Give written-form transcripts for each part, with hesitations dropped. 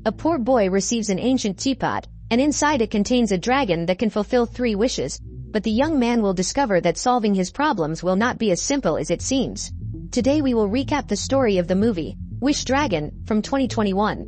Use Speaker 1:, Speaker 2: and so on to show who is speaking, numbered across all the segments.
Speaker 1: A poor boy receives an ancient teapot, and inside it contains a dragon that can fulfill 3 wishes, but the young man will discover that solving his problems will not be as simple as it seems. Today we will recap the story of the movie, Wish Dragon, from 2021.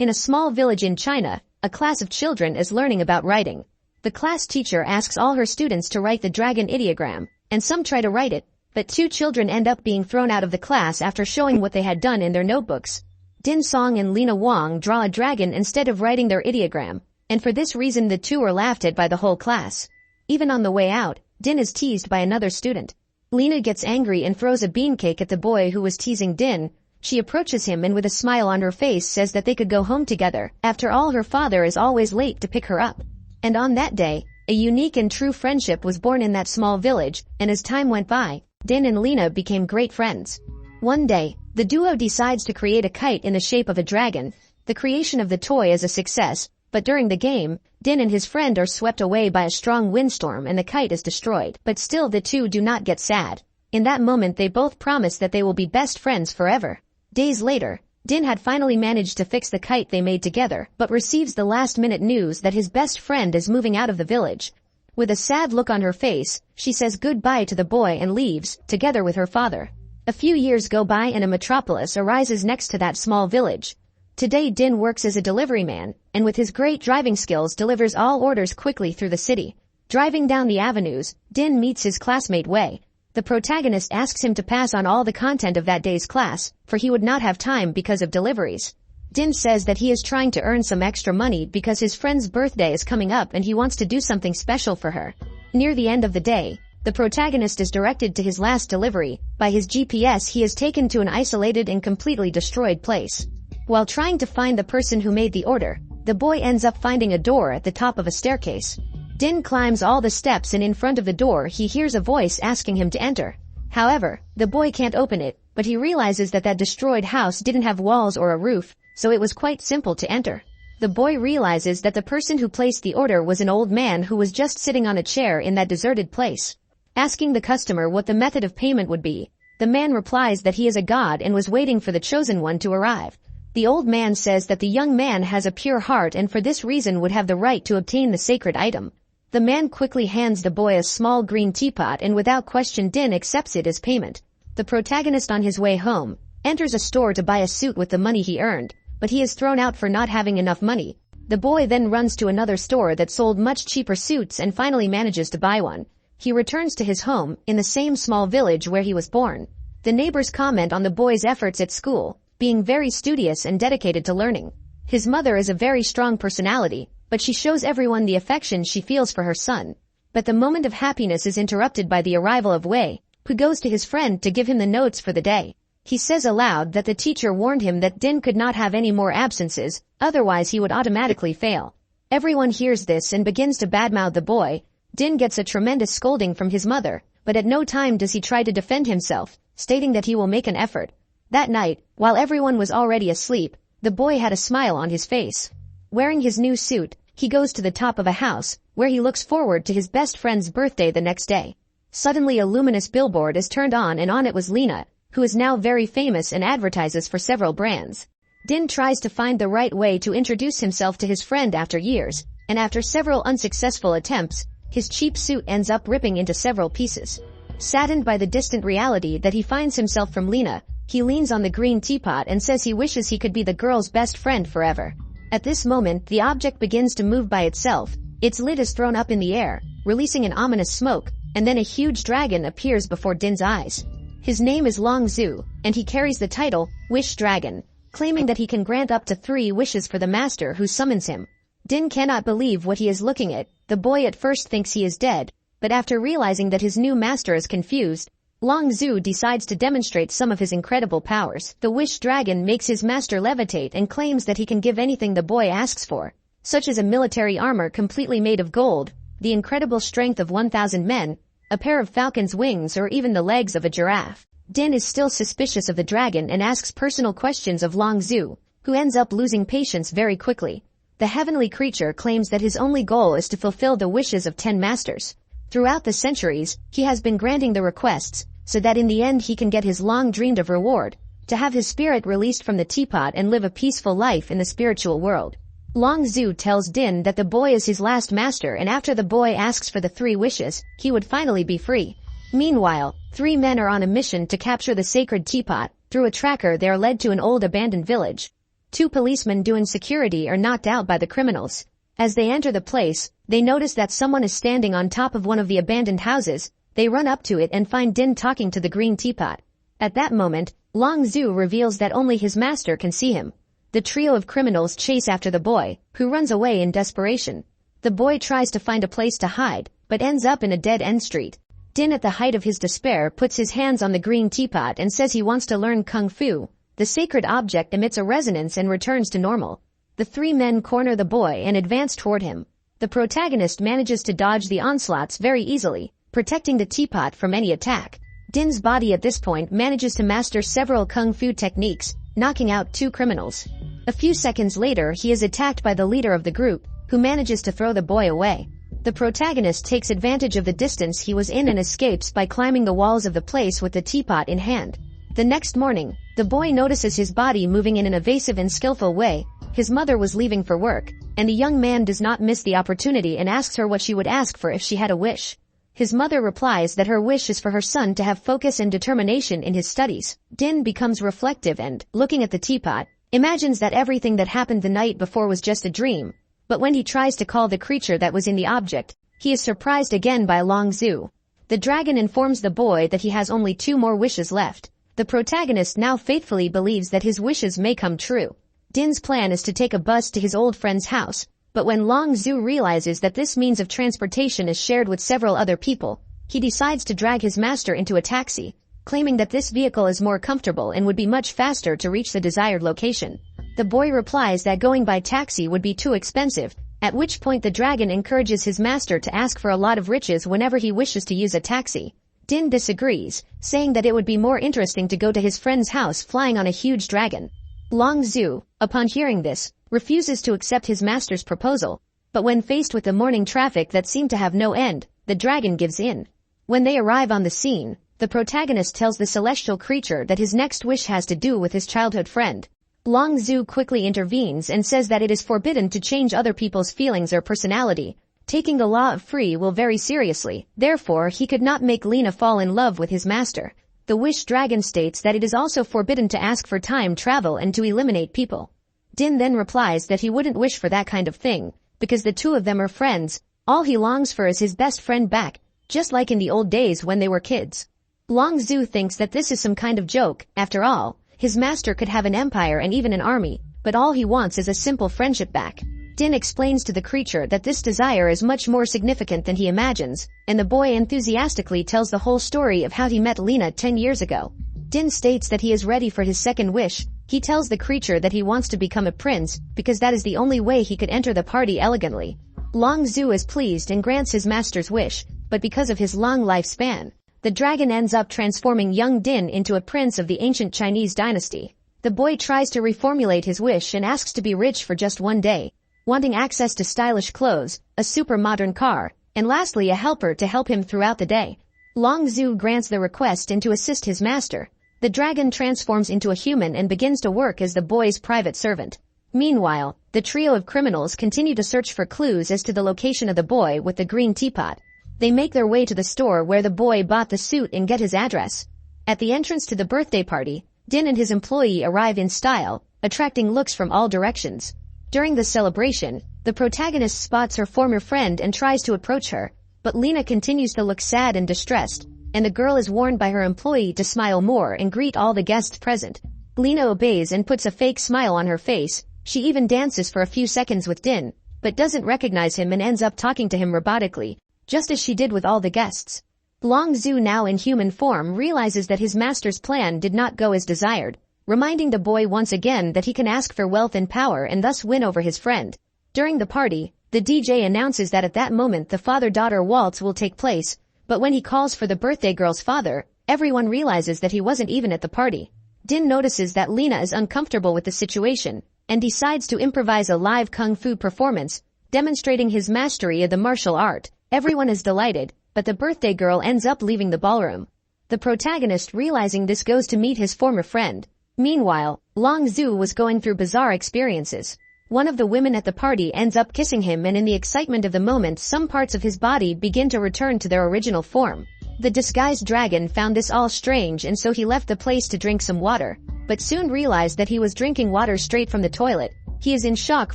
Speaker 1: In a small village in China, a class of children is learning about writing. The class teacher asks all her students to write the dragon ideogram, and some try to write it, but 2 children end up being thrown out of the class after showing what they had done in their notebooks. Din Song and Lina Wang draw a dragon instead of writing their ideogram, and for this reason the 2 are laughed at by the whole class. Even on the way out, Din is teased by another student. Lina gets angry and throws a beancake at the boy who was teasing Din. She approaches him and with a smile on her face says that they could go home together. After all, her father is always late to pick her up. And on that day, a unique and true friendship was born in that small village, and as time went by, Din and Lina became great friends. One day, the duo decides to create a kite in the shape of a dragon. The creation of the toy is a success, but during the game, Din and his friend are swept away by a strong windstorm and the kite is destroyed. But still the 2 do not get sad. In that moment they both promise that they will be best friends forever. Days later, Din had finally managed to fix the kite they made together, but receives the last-minute news that his best friend is moving out of the village. With a sad look on her face, she says goodbye to the boy and leaves, together with her father. A few years go by and a metropolis arises next to that small village. Today Din works as a delivery man, and with his great driving skills delivers all orders quickly through the city. Driving down the avenues, Din meets his classmate Wei. The protagonist asks him to pass on all the content of that day's class, for he would not have time because of deliveries. Din says that he is trying to earn some extra money because his friend's birthday is coming up and he wants to do something special for her. Near the end of the day, the protagonist is directed to his last delivery. By his GPS he is taken to an isolated and completely destroyed place. While trying to find the person who made the order, the boy ends up finding a door at the top of a staircase. Din climbs all the steps and in front of the door he hears a voice asking him to enter. However, the boy can't open it, but he realizes that that destroyed house didn't have walls or a roof, so it was quite simple to enter. The boy realizes that the person who placed the order was an old man who was just sitting on a chair in that deserted place. Asking the customer what the method of payment would be, the man replies that he is a god and was waiting for the chosen one to arrive. The old man says that the young man has a pure heart and for this reason would have the right to obtain the sacred item. The man quickly hands the boy a small green teapot and without question Din accepts it as payment. The protagonist on his way home enters a store to buy a suit with the money he earned, but he is thrown out for not having enough money. The boy then runs to another store that sold much cheaper suits and finally manages to buy one. He returns to his home, in the same small village where he was born. The neighbors comment on the boy's efforts at school, being very studious and dedicated to learning. His mother is a very strong personality, but she shows everyone the affection she feels for her son. But the moment of happiness is interrupted by the arrival of Wei, who goes to his friend to give him the notes for the day. He says aloud that the teacher warned him that Din could not have any more absences, otherwise he would automatically fail. Everyone hears this and begins to badmouth the boy. Din gets a tremendous scolding from his mother, but at no time does he try to defend himself, stating that he will make an effort. That night, while everyone was already asleep, the boy had a smile on his face. Wearing his new suit, he goes to the top of a house, where he looks forward to his best friend's birthday the next day. Suddenly a luminous billboard is turned on and on it was Lina, who is now very famous and advertises for several brands. Din tries to find the right way to introduce himself to his friend after years, and after several unsuccessful attempts, his cheap suit ends up ripping into several pieces. Saddened by the distant reality that he finds himself from Lina, he leans on the green teapot and says he wishes he could be the girl's best friend forever. At this moment, the object begins to move by itself. Its lid is thrown up in the air, releasing an ominous smoke, and then a huge dragon appears before Din's eyes. His name is Long Zhu, and he carries the title, Wish Dragon, claiming that he can grant up to 3 wishes for the master who summons him. Din cannot believe what he is looking at. The boy at first thinks he is dead, but after realizing that his new master is confused, Long Zhu decides to demonstrate some of his incredible powers. The Wish Dragon makes his master levitate and claims that he can give anything the boy asks for, such as a military armor completely made of gold, the incredible strength of 1,000 men, a pair of falcon's wings or even the legs of a giraffe. Din is still suspicious of the dragon and asks personal questions of Long Zhu, who ends up losing patience very quickly. The heavenly creature claims that his only goal is to fulfill the wishes of 10 masters. Throughout the centuries, he has been granting the requests, so that in the end he can get his long-dreamed of reward. to have his spirit released from the teapot and live a peaceful life in the spiritual world. Long Zhu tells Din that the boy is his last master, and after the boy asks for the 3 wishes, he would finally be free. Meanwhile, 3 men are on a mission to capture the sacred teapot. Through a tracker they are led to an old abandoned village. 2 policemen doing security are knocked out by the criminals. As they enter the place, they notice that someone is standing on top of one of the abandoned houses. They run up to it and find Din talking to the green teapot. At that moment, Long Zhu reveals that only his master can see him. The trio of criminals chase after the boy, who runs away in desperation. The boy tries to find a place to hide, but ends up in a dead-end street. Din, at the height of his despair, puts his hands on the green teapot and says he wants to learn kung fu. The sacred object emits a resonance and returns to normal. The 3 men corner the boy and advance toward him. The protagonist manages to dodge the onslaughts very easily, protecting the teapot from any attack. Din's body at this point manages to master several kung fu techniques, knocking out 2 criminals. A few seconds later he is attacked by the leader of the group, who manages to throw the boy away. The protagonist takes advantage of the distance he was in and escapes by climbing the walls of the place with the teapot in hand. The next morning, the boy notices his body moving in an evasive and skillful way. His mother was leaving for work, and the young man does not miss the opportunity and asks her what she would ask for if she had a wish. His mother replies that her wish is for her son to have focus and determination in his studies. Din becomes reflective and, looking at the teapot, imagines that everything that happened the night before was just a dream. But when he tries to call the creature that was in the object, he is surprised again by Long Zhu. The dragon informs the boy that he has only 2 more wishes left. The protagonist now faithfully believes that his wishes may come true. Din's plan is to take a bus to his old friend's house, but when Long Zhu realizes that this means of transportation is shared with several other people, he decides to drag his master into a taxi, claiming that this vehicle is more comfortable and would be much faster to reach the desired location. The boy replies that going by taxi would be too expensive, at which point the dragon encourages his master to ask for a lot of riches whenever he wishes to use a taxi. Din disagrees, saying that it would be more interesting to go to his friend's house flying on a huge dragon. Long Zhu, upon hearing this, refuses to accept his master's proposal, but when faced with the morning traffic that seemed to have no end, the dragon gives in. When they arrive on the scene, the protagonist tells the celestial creature that his next wish has to do with his childhood friend. Long Zhu quickly intervenes and says that it is forbidden to change other people's feelings or personality, taking the law of free will very seriously. Therefore, he could not make Lina fall in love with his master. The wish dragon states that it is also forbidden to ask for time travel and to eliminate people. Din then replies that he wouldn't wish for that kind of thing, because the 2 of them are friends. All he longs for is his best friend back, just like in the old days when they were kids. Long Zhu thinks that this is some kind of joke. After all, his master could have an empire and even an army, but all he wants is a simple friendship back. Din explains to the creature that this desire is much more significant than he imagines, and the boy enthusiastically tells the whole story of how he met Lina 10 years ago. Din states that he is ready for his second wish. He tells the creature that he wants to become a prince, because that is the only way he could enter the party elegantly. Long Zhu is pleased and grants his master's wish, but because of his long lifespan, the dragon ends up transforming young Din into a prince of the ancient Chinese dynasty. The boy tries to reformulate his wish and asks to be rich for just one day, wanting access to stylish clothes, a super modern car, and lastly a helper to help him throughout the day. Long Zhu grants the request and to assist his master. The dragon transforms into a human and begins to work as the boy's private servant. Meanwhile, the trio of criminals continue to search for clues as to the location of the boy with the green teapot. They make their way to the store where the boy bought the suit and get his address. At the entrance to the birthday party, Din and his employee arrive in style, attracting looks from all directions. During the celebration, the protagonist spots her former friend and tries to approach her, but Lina continues to look sad and distressed, and the girl is warned by her employee to smile more and greet all the guests present. Lina obeys and puts a fake smile on her face. She even dances for a few seconds with Din, but doesn't recognize him and ends up talking to him robotically, just as she did with all the guests. Long Zhu, now in human form, realizes that his master's plan did not go as desired, reminding the boy once again that he can ask for wealth and power and thus win over his friend. During the party, the DJ announces that at that moment the father-daughter waltz will take place, but when he calls for the birthday girl's father, everyone realizes that he wasn't even at the party. Din notices that Lina is uncomfortable with the situation, and decides to improvise a live kung fu performance, demonstrating his mastery of the martial art. Everyone is delighted, but the birthday girl ends up leaving the ballroom. The protagonist, realizing this, goes to meet his former friend. Meanwhile, Long Zhu was going through bizarre experiences. One of the women at the party ends up kissing him, and in the excitement of the moment some parts of his body begin to return to their original form. The disguised dragon found this all strange, and so he left the place to drink some water, but soon realized that he was drinking water straight from the toilet. He is in shock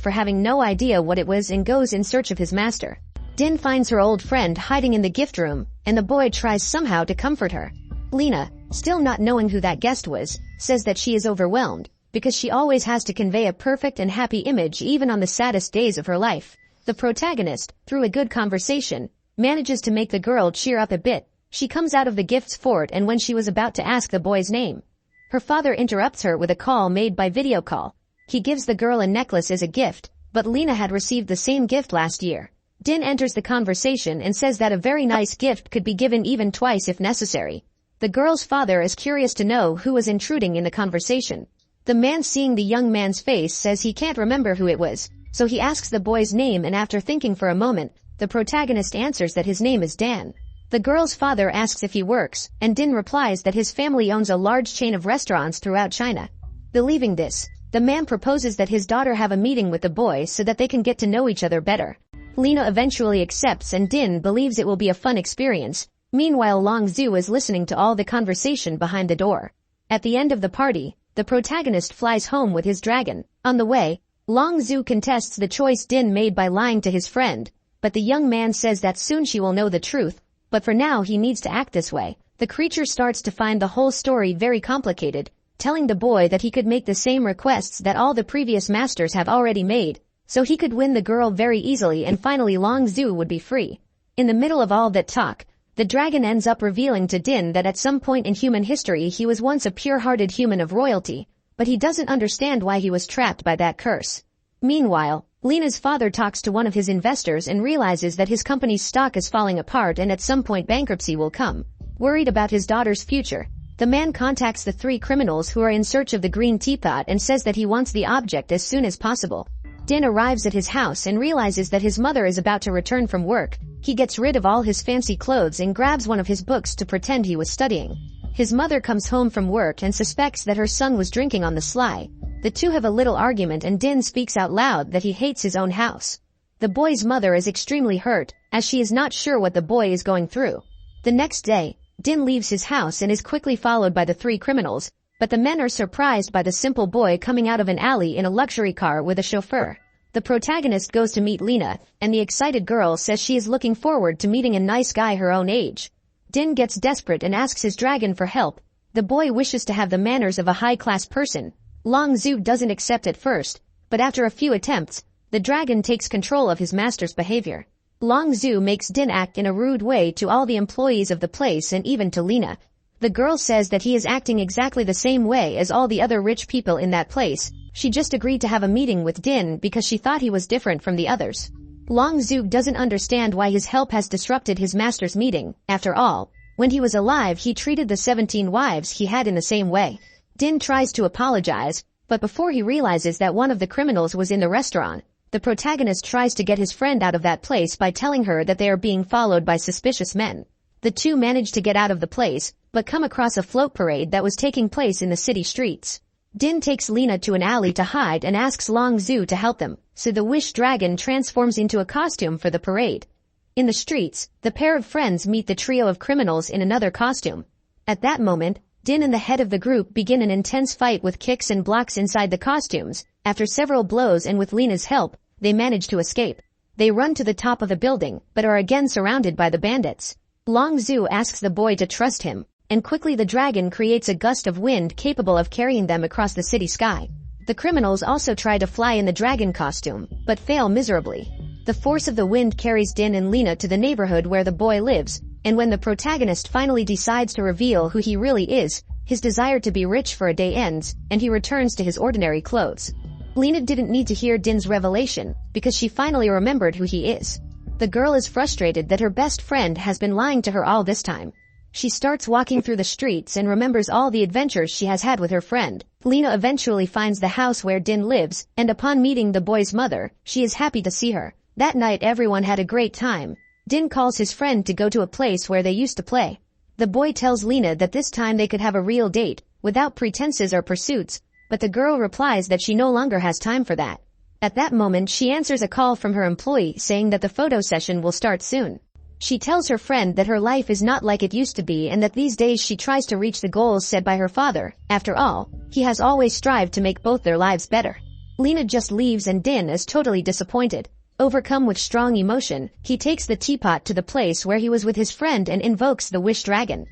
Speaker 1: for having no idea what it was and goes in search of his master. Din finds her old friend hiding in the gift room, and the boy tries somehow to comfort her. Lina, still not knowing who that guest was, says that she is overwhelmed, because she always has to convey a perfect and happy image even on the saddest days of her life. The protagonist, through a good conversation, manages to make the girl cheer up a bit. She comes out of the gift's fort, and when she was about to ask the boy's name, her father interrupts her with a call made by video call. He gives the girl a necklace as a gift, but Lina had received the same gift last year. Din enters the conversation and says that a very nice gift could be given even twice if necessary. The girl's father is curious to know who was intruding in the conversation. The man, seeing the young man's face, says he can't remember who it was, so he asks the boy's name, and after thinking for a moment, the protagonist answers that his name is Dan. The girl's father asks if he works, and Din replies that his family owns a large chain of restaurants throughout China. Believing this, the man proposes that his daughter have a meeting with the boy so that they can get to know each other better. Lina eventually accepts, and Din believes it will be a fun experience. Meanwhile, Long Zhu is listening to all the conversation behind the door. At the end of the party, the protagonist flies home with his dragon. On the way, Long Zhu contests the choice Din made by lying to his friend, but the young man says that soon she will know the truth, but for now he needs to act this way. The creature starts to find the whole story very complicated, telling the boy that he could make the same requests that all the previous masters have already made, so he could win the girl very easily, and finally Long Zhu would be free. In the middle of all that talk, the dragon ends up revealing to Din that at some point in human history he was once a pure-hearted human of royalty, but he doesn't understand why he was trapped by that curse. Meanwhile, Lina's father talks to one of his investors and realizes that his company's stock is falling apart and at some point bankruptcy will come. Worried about his daughter's future, the man contacts the 3 criminals who are in search of the green teapot and says that he wants the object as soon as possible. Din arrives at his house and realizes that his mother is about to return from work. He gets rid of all his fancy clothes and grabs one of his books to pretend he was studying. His mother comes home from work and suspects that her son was drinking on the sly. The two have a little argument, and Din speaks out loud that he hates his own house. The boy's mother is extremely hurt, as she is not sure what the boy is going through. The next day, Din leaves his house and is quickly followed by the 3 criminals, but the men are surprised by the simple boy coming out of an alley in a luxury car with a chauffeur. The protagonist goes to meet Lina, and the excited girl says she is looking forward to meeting a nice guy her own age. Din gets desperate and asks his dragon for help. The boy wishes to have the manners of a high-class person. Long Zhu doesn't accept at first, but after a few attempts, the dragon takes control of his master's behavior. Long Zhu makes Din act in a rude way to all the employees of the place and even to Lina. The girl says that he is acting exactly the same way as all the other rich people in that place. She just agreed to have a meeting with Din because she thought he was different from the others. Long Zhu doesn't understand why his help has disrupted his master's meeting. After all, when he was alive he treated the 17 wives he had in the same way. Din tries to apologize, but before he realizes that one of the criminals was in the restaurant, the protagonist tries to get his friend out of that place by telling her that they are being followed by suspicious men. The two manage to get out of the place, but come across a float parade that was taking place in the city streets. Din takes Lina to an alley to hide and asks Long Zhu to help them, so the wish dragon transforms into a costume for the parade. In the streets, the pair of friends meet the trio of criminals in another costume. At that moment, Din and the head of the group begin an intense fight with kicks and blocks inside the costumes. After several blows and with Lina's help, they manage to escape. They run to the top of the building, but are again surrounded by the bandits. Long Zhu asks the boy to trust him, and quickly the dragon creates a gust of wind capable of carrying them across the city sky. The criminals also try to fly in the dragon costume, but fail miserably. The force of the wind carries Din and Lina to the neighborhood where the boy lives, and when the protagonist finally decides to reveal who he really is, his desire to be rich for a day ends, and he returns to his ordinary clothes. Lina didn't need to hear Din's revelation, because she finally remembered who he is. The girl is frustrated that her best friend has been lying to her all this time. She starts walking through the streets and remembers all the adventures she has had with her friend. Lina eventually finds the house where Din lives, and upon meeting the boy's mother, she is happy to see her. That night everyone had a great time. Din calls his friend to go to a place where they used to play. The boy tells Lina that this time they could have a real date, without pretenses or pursuits, but the girl replies that she no longer has time for that. At that moment she answers a call from her employee saying that the photo session will start soon. She tells her friend that her life is not like it used to be and that these days she tries to reach the goals set by her father. After all, he has always strived to make both their lives better. Lina just leaves and Din is totally disappointed. Overcome with strong emotion, he takes the teapot to the place where he was with his friend and invokes the wish dragon.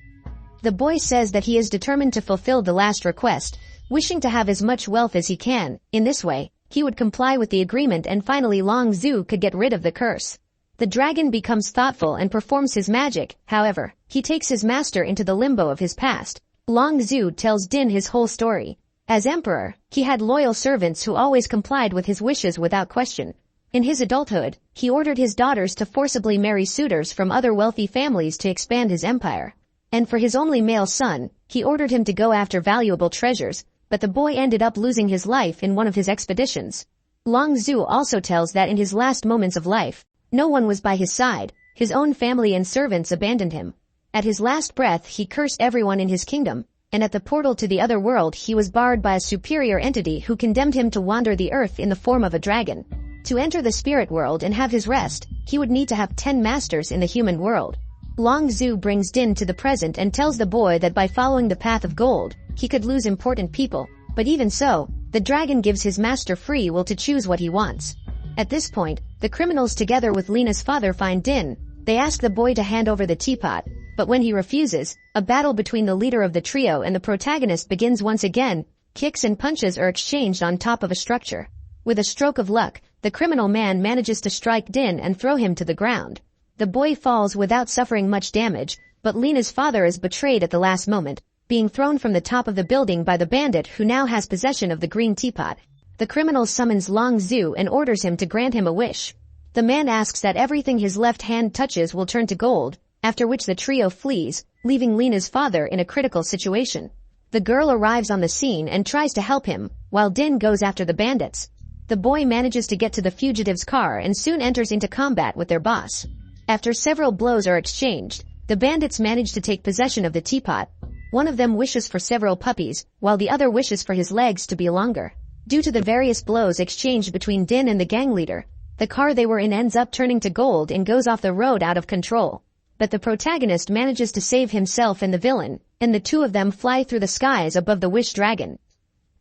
Speaker 1: The boy says that he is determined to fulfill the last request, wishing to have as much wealth as he can. In this way, he would comply with the agreement and finally Long Zhu could get rid of the curse. The dragon becomes thoughtful and performs his magic. However, he takes his master into the limbo of his past. Long Zhu tells Din his whole story. As emperor, he had loyal servants who always complied with his wishes without question. In his adulthood, he ordered his daughters to forcibly marry suitors from other wealthy families to expand his empire. And for his only male son, he ordered him to go after valuable treasures, but the boy ended up losing his life in one of his expeditions. Long Zhu also tells that in his last moments of life, no one was by his side, his own family and servants abandoned him. At his last breath he cursed everyone in his kingdom, and at the portal to the other world he was barred by a superior entity who condemned him to wander the earth in the form of a dragon. To enter the spirit world and have his rest, he would need to have 10 masters in the human world. Long Zhu brings Din to the present and tells the boy that by following the path of gold, he could lose important people, but even so, the dragon gives his master free will to choose what he wants. At this point, the criminals together with Lina's father find Din. They ask the boy to hand over the teapot, but when he refuses, a battle between the leader of the trio and the protagonist begins once again. Kicks and punches are exchanged on top of a structure. With a stroke of luck, the criminal man manages to strike Din and throw him to the ground. The boy falls without suffering much damage, but Lina's father is betrayed at the last moment, being thrown from the top of the building by the bandit who now has possession of the green teapot. The criminal summons Long Zhu and orders him to grant him a wish. The man asks that everything his left hand touches will turn to gold, after which the trio flees, leaving Lina's father in a critical situation. The girl arrives on the scene and tries to help him, while Din goes after the bandits. The boy manages to get to the fugitive's car and soon enters into combat with their boss. After several blows are exchanged, the bandits manage to take possession of the teapot. One of them wishes for several puppies, while the other wishes for his legs to be longer. Due to the various blows exchanged between Din and the gang leader, the car they were in ends up turning to gold and goes off the road out of control. But the protagonist manages to save himself and the villain, and the two of them fly through the skies above the wish dragon.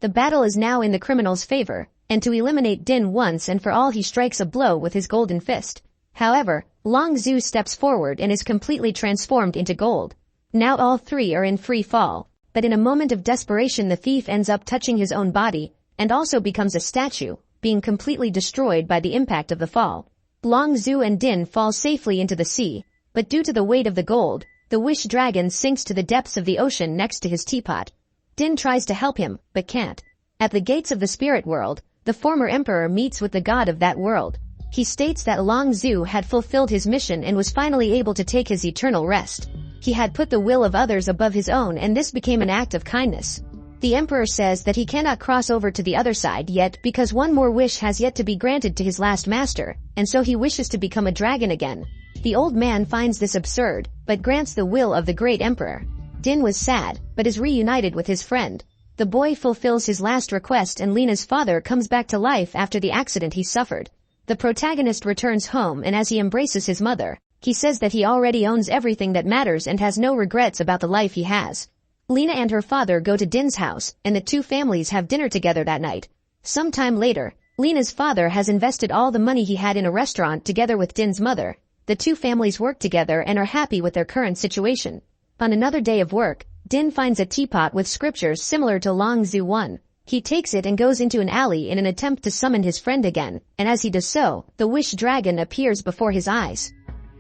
Speaker 1: The battle is now in the criminal's favor, and to eliminate Din once and for all he strikes a blow with his golden fist. However, Long Zhu steps forward and is completely transformed into gold. Now all three are in free fall, but in a moment of desperation the thief ends up touching his own body, and also becomes a statue, being completely destroyed by the impact of the fall. Long Zhu and Din fall safely into the sea, but due to the weight of the gold, the wish dragon sinks to the depths of the ocean next to his teapot. Din tries to help him, but can't. At the gates of the spirit world, the former emperor meets with the god of that world. He states that Long Zhu had fulfilled his mission and was finally able to take his eternal rest. He had put the will of others above his own and this became an act of kindness. The emperor says that he cannot cross over to the other side yet because one more wish has yet to be granted to his last master, and so he wishes to become a dragon again. The old man finds this absurd, but grants the will of the great emperor. Din was sad, but is reunited with his friend. The boy fulfills his last request and Lina's father comes back to life after the accident he suffered. The protagonist returns home and as he embraces his mother, he says that he already owns everything that matters and has no regrets about the life he has. Lina and her father go to Din's house, and the two families have dinner together that night. Sometime later, Lina's father has invested all the money he had in a restaurant together with Din's mother. The two families work together and are happy with their current situation. On another day of work, Din finds a teapot with scriptures similar to Long Zhu 1. He takes it and goes into an alley in an attempt to summon his friend again, and as he does so, the wish dragon appears before his eyes.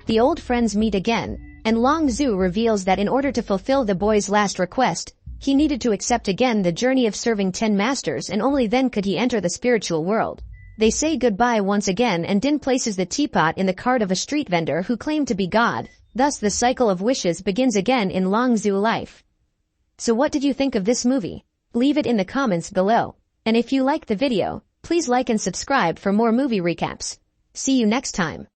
Speaker 1: The old friends meet again, and Long Zhu reveals that in order to fulfill the boy's last request, he needed to accept again the journey of serving 10 masters and only then could he enter the spiritual world. They say goodbye once again and Din places the teapot in the cart of a street vendor who claimed to be God. Thus the cycle of wishes begins again in Long Zhu life. So what did you think of this movie? Leave it in the comments below. And if you liked the video, please like and subscribe for more movie recaps. See you next time.